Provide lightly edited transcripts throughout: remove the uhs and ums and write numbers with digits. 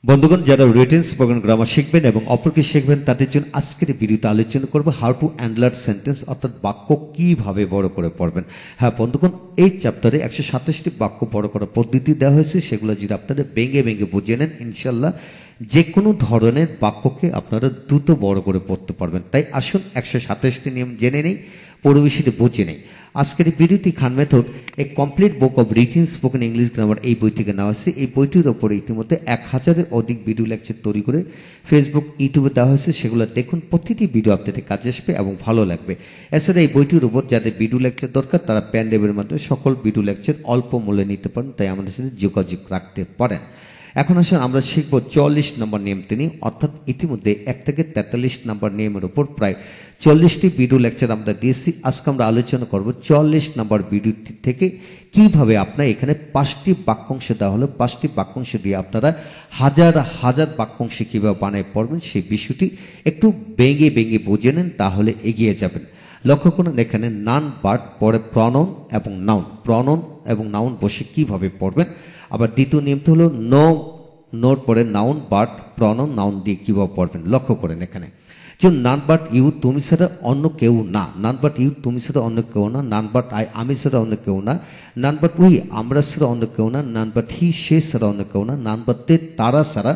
বন্ধুগণ, যারা written spoken grammar শিখবেন এবং অপরকে শিখবেন তাদের জন্য আজকের ভিডিওতে আলোচনা করব হাউ টু এনলার্জ সেন্টেন্স, অর্থাৎ বাক্য কিভাবে বড় করে পড়বেন। হ্যাঁ বন্ধুগণ, এই চ্যাপ্টারে 127টি বাক্য বড় করার পদ্ধতি দেওয়া হয়েছে, সেগুলো যদি আপনারা ভেঙে ভেঙে বুঝে নেন, ইনশাল্লাহ যে কোনো ধরনের বাক্যকে আপনারা দ্রুত বড় করে পড়তে পারবেন। তাই আসুন 127টি নিয়ম জেনে নেই, পরিবেশিত বুঝে নেই। আজকের এই ভিডিওটি খান মেথড এ complete book of written spoken English grammar এই বই থেকে নেওয়া হয়েছে। এই বইটির ওপরে ইতিমধ্যে 1000-এর অধিক ভিডিও লেকচার তৈরি করে ফেসবুক, ইউটিউবে দেওয়া হয়েছে, সেগুলো দেখুন। প্রতিটি ভিডিও আপনাদের কাজে আসবে এবং ভালো লাগবে। এছাড়া এই বইটির উপর যাদের ভিডিও লেকচার দরকার তারা প্যান ড্রাইভের মাধ্যমে সকল ভিডিও লেকচার অল্প মূল্যে নিতে পারেন, তাই আমাদের সাথে যোগাযোগ রাখতে পারেন। এখন আসুন আমরা শিখব 44 নম্বর নিয়ম তিনি, অর্থাৎ ইতিমধ্যে 1 থেকে 43 নম্বর নিয়মের উপর প্রায় 40টি ভিডিও লেকচার আমরা দিয়েছি। আজকে আমরা আলোচনা করব 44 নম্বর ভিডিওটি থেকে কিভাবে আপনার এখানে 5টি বাক্যাংশ দেওয়া হলো, 5টি বাক্যাংশ দিয়ে আপনারা হাজার হাজার বাক্যাংশ কিভাবে বানায় পড়বেন সেই বিষয়টি একটু ভেঙে ভেঙে বুঝে নেন, তাহলে এগিয়ে যাবেন। লক্ষ্য করুন, এখানে নাউন ভার্ব পরে প্রনাউন এবং নাউন, প্রনাউন এবং নাউন বসে কিভাবে পড়বেন। আবার দ্বিতীয় নিয়মটি হলো নোর পরে নাউন ভার্ব প্রনাউন নাউন দিয়ে কিভাবে পড়বেন। লক্ষ্য করেন এখানে যে নান বাট ইউ তুমি ছাড়া অন্য কেউ না, নান বাট ইউ তুমি ছাড়া অন্য কেউ না, নান বাট আই আমি ছাড়া অন্য কেউ না, নান বাট উই আমরা ছাড়া অন্য কেউ না, নান বাট হি সে ছাড়া অন্য কেউ না, নান বাট দে তারা ছাড়া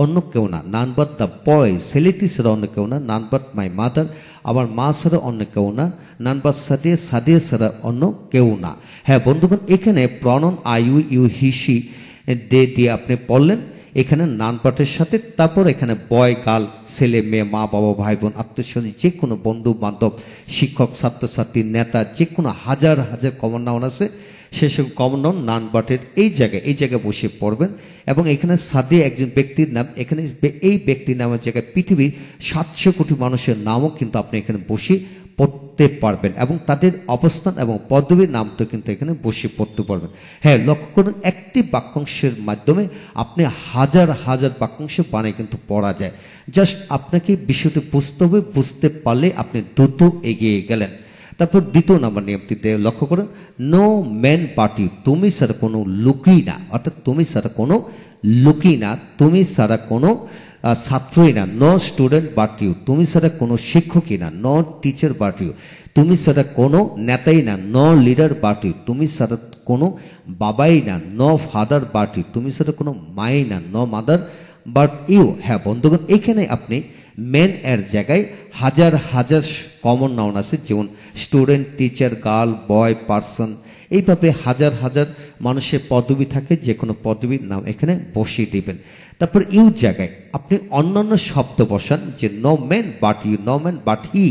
অন্য কেউ না, নান বাট দ্য বয় ছেলেটি ছাড়া অন্য কেউ না, নান বাট মাই মাদার আমার মা ছাড়া অন্য কেউ না, নান বাট সাদিয়া সাদিয়া ছাড়া অন্য কেউ না। হ্যাঁ বন্ধুগণ, এখানে pronoun I you he she they দিয়ে আপনি পড়লেন এখানে নান পাটের সাথে, তারপর এখানে বয় গার্ল ছেলে মেয়ে মা বাবা ভাই বোন আত্মীয় যে কোনো বন্ধু বান্ধব শিক্ষক ছাত্রছাত্রী নেতা যে কোনো হাজার হাজার কমন নাউন আছে, সেসব কমন নাউন নান বাটের এই জায়গায় বসে পড়বেন। এবং এখানে সাদিয়া একজন ব্যক্তির নাম, এখানে এই ব্যক্তির নামের জায়গায় পৃথিবীর 700 কোটি মানুষের নামও কিন্তু আপনি এখানে বসে পড়তে পারবেন এবং তাদের অবস্থান এবং পদবীর নামটা কিন্তু এখানে বসে পড়তে পারবেন। হ্যাঁ লক্ষ্য করুন, একটি বাক্যাংশের মাধ্যমে আপনি হাজার হাজার বাক্যাংশ বানিয়ে কিন্তু পড়া যায়। জাস্ট আপনাকে বিষয়টি বুঝতে হবে, বুঝতে পারলে আপনি দ্রুত এগিয়ে গেলেন। তারপর দ্বিতীয় নাম্বার নিয়মটিতে লক্ষ্য করুন, নো ম্যান বাট ইউ তুমি ছাড়া কোনো লুকই না, অর্থাৎ তুমি ছাড়া কোনো লুকই না, তুমি ছাড়া কোনো ছাত্রই না, নো স্টুডেন্ট বাট ইউ তুমি ছাড়া কোনো শিক্ষকই না, নো টিচার বাট ইউ তুমি ছাড়া কোনো নেতাই না, নো লিডার বাট ইউ তুমি ছাড়া কোনো বাবাই না, নো ফাদার বাট ইউ তুমি ছাড়া কোনো মাই না, নো মাদার বাট ইউ। হ্যাঁ বন্ধুগণ, এখানে আপনি মেন এর জায়গায় হাজার হাজার কমন নাউন আছে, যেমন student teacher girl boy person, এইভাবে হাজার হাজার মানুষের পদবি থাকে, যে কোনো পদবীর নাম এখানে বসিয়ে দিবেন। তারপর ইউ জায়গায় আপনি অন্যান্য শব্দ বসান, যে no man but you, no man but he,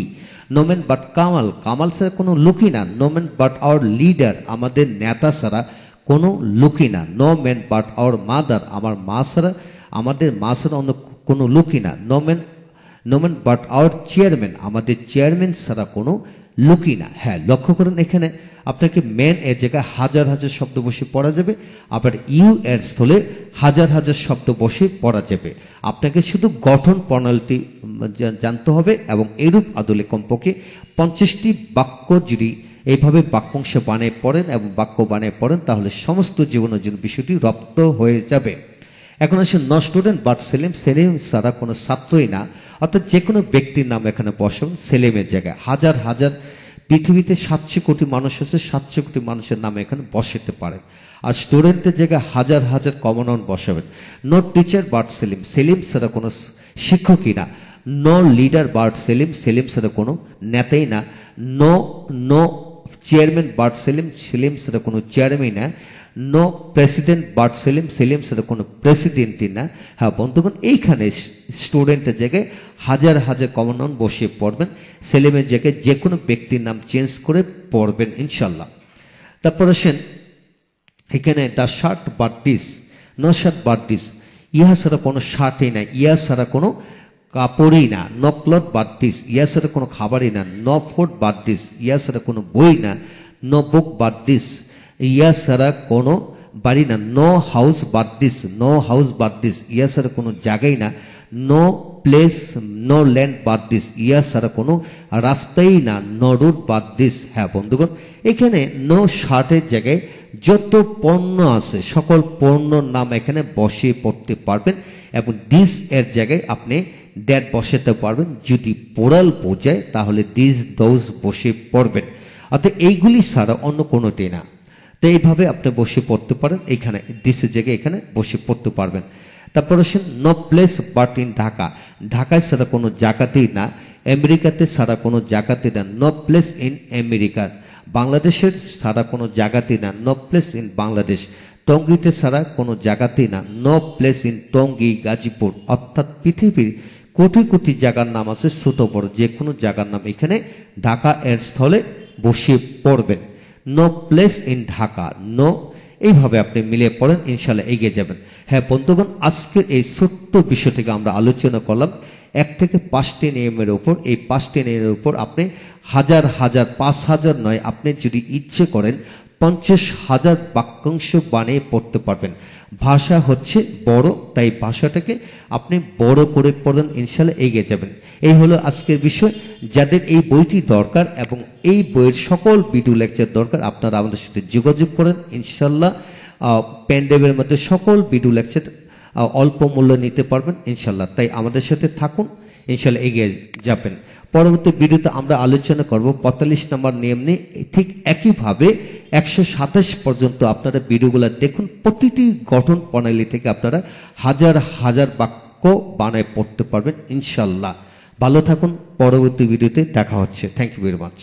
no man but Kamal Kamal ছাড়া কোনো লুকি না, no man but our leader আমাদের নেতা ছাড়া কোনো লুকি না, no man but our mother আমার মা ছাড়া আমাদের মা ছাড়া অন্য কোনো লুকি না, no man but our chairman আমাদের চেয়ারম্যান ছাড়া কোনো লুকি না। হ্যাঁ লক্ষ্য করুন, এখানে আপনাকে ম্যান এর জায়গায় হাজার হাজার শব্দ বসে পড়া যাবে, আবার ইউ এর স্থলে হাজার হাজার শব্দ বসে পড়া যাবে। আপনাকে শুধু গঠন প্রণালীটি জানতে হবে এবং এরূপ আদলে কমপক্ষে 50টি বাক্য যদি এইভাবে বাক্যাংশ বানিয়ে পড়েন এবং বাক্য বানিয়ে পড়েন, তাহলে সমস্ত জীবনের জন্য বিষয়টি রপ্ত হয়ে যাবে। এখন আসে ন স্টুডেন্ট বাট সেলিম, সেলিম ছাড়া কোনো ছাত্রই না, অর্থাৎ যে কোনো ব্যক্তির নাম এখানে বসাবেন সেলিমের জায়গায়। হাজার হাজার পৃথিবীতে 700 কোটি মানুষ আছে, 700 কোটি মানুষের নাম এখানে বসাতে পারেন। আর স্টুডেন্টের জায়গায় হাজার হাজার কমন নাউন বসাবেন। No teacher but Selim, Selim ছাড়া কোনো শিক্ষকই না, no leader but Selim, Selim ছাড়া কোনো নেতাই না, no chairman but Selim, Selim ছাড়া কোনো চেয়ারম্যান না, no president but Selim, Selim ছাড়া কোনো প্রেসিডেন্টই না। হ্যাঁ বন্ধুগণ, এইখানে স্টুডেন্টের জায়গায় হাজার হাজার কমন নাউন বসিয়ে পড়বেন, সেলিমের জায়গায় যে কোনো ব্যক্তির নাম চেঞ্জ করে পড়বেন ইনশাল্লাহ। তারপর আসেন এখানে the shirt but this, no shirt but this ইহা ছাড়া কোনো শার্টই না, ইয়া ছাড়া কোনো কাপড়ই না, নো ক্লথ বাট দিস ইয়া ছাড়া কোনো খাবারই না, নো ফুড বাট দিস ইয়া ছাড়া কোনো বই না, নো বুক বাট দিস ইয়া ছাড়া কোনো বাড়ি না, no house but this no house but this ইয়া ছাড়া কোনো জায়গাই না, no place, no land but this, ইয়া ছাড়া কোনো রাস্তাই না, নো রোড বাদ দিস। হ্যাঁ বন্ধুগণ, এখানে নো শার্টের জায়গায় যত পণ্য আছে সকল পণ্যর নাম এখানে বসিয়ে পড়তে পারবেন এবং দিস এর জায়গায় আপনি দ্যাট বসাতে পারবেন। যদি পোরাল বোঝায় তাহলে দিস দোজ বসে পড়বেন, অর্থাৎ এইগুলি ছাড়া অন্য কোনোটি না। তো এইভাবে আপনি বসে পড়তে পারেন, এখানে দিসের জায়গায় এখানে বসে পড়তে পারবেন। তারপর আসেন no place but in Dhaka, ঢাকায় ছাড়া কোনো জায়গাতেই না, আমেরিকাতে ছাড়া কোনো জায়গাতে না, নো প্লেস ইন আমেরিকা, বাংলাদেশের ছাড়া কোনো জায়গাতেই না, নো প্লেস ইন বাংলাদেশ, টঙ্গীতে ছাড়া কোনো জায়গাতেই না, no place in Tongi, Gazipur. অর্থাৎ পৃথিবীর কোটি কোটি জায়গার নাম আছে, ছোট বড় যে কোনো জায়গার নাম এখানে ঢাকা এর স্থলে বসিয়ে পড়বেন। No place in Dhaka, no, এইভাবে আপনি মিলিয়ে পড়েন, ইনশাল্লাহ এগিয়ে যাবেন। হ্যাঁ বন্ধুগণ, আজকের এই ছোট্ট বিষয়টিকে আমরা আলোচনা করলাম 1 থেকে 5টি নিয়মের উপর। এই 5টি নিয়মের উপর আপনি হাজার হাজার, 5,000 নয়, আপনি যদি ইচ্ছে করেন 50,000 বাক্যাংশ বানিয়ে পড়তে পারবেন। ভাষা হচ্ছে বড়, তাই ভাষাটাকে আপনি বড় করে পড়েন, ইনশাল্লাহ এগিয়ে যাবেন। এই হলো আজকের বিষয়। যাদের এই বইটি দরকার এবং এই বইয়ের সকল ভিডিও লেকচার দরকার, আপনারা আমাদের সাথে যোগাযোগ করেন, ইনশাল্লাহ পেনড্রাইভের মধ্যে সকল ভিডিও লেকচার অল্প মূল্যে নিতে পারবেন ইনশাল্লাহ। তাই আমাদের সাথে থাকুন, ইনশাল্লাহ এগিয়ে যাবেন। পরবর্তী ভিডিওতে আমরা আলোচনা করব 45 নম্বর নিয়ম নিয়ে। ঠিক একইভাবে 127 পর্যন্ত আপনারা ভিডিওগুলো দেখুন। প্রতিটি গঠন প্রণালী থেকে আপনারা হাজার হাজার বাক্য বানায় পড়তে পারবেন ইনশাল্লাহ। ভালো থাকুন, পরবর্তী ভিডিওতে দেখা হচ্ছে। Thank you very much.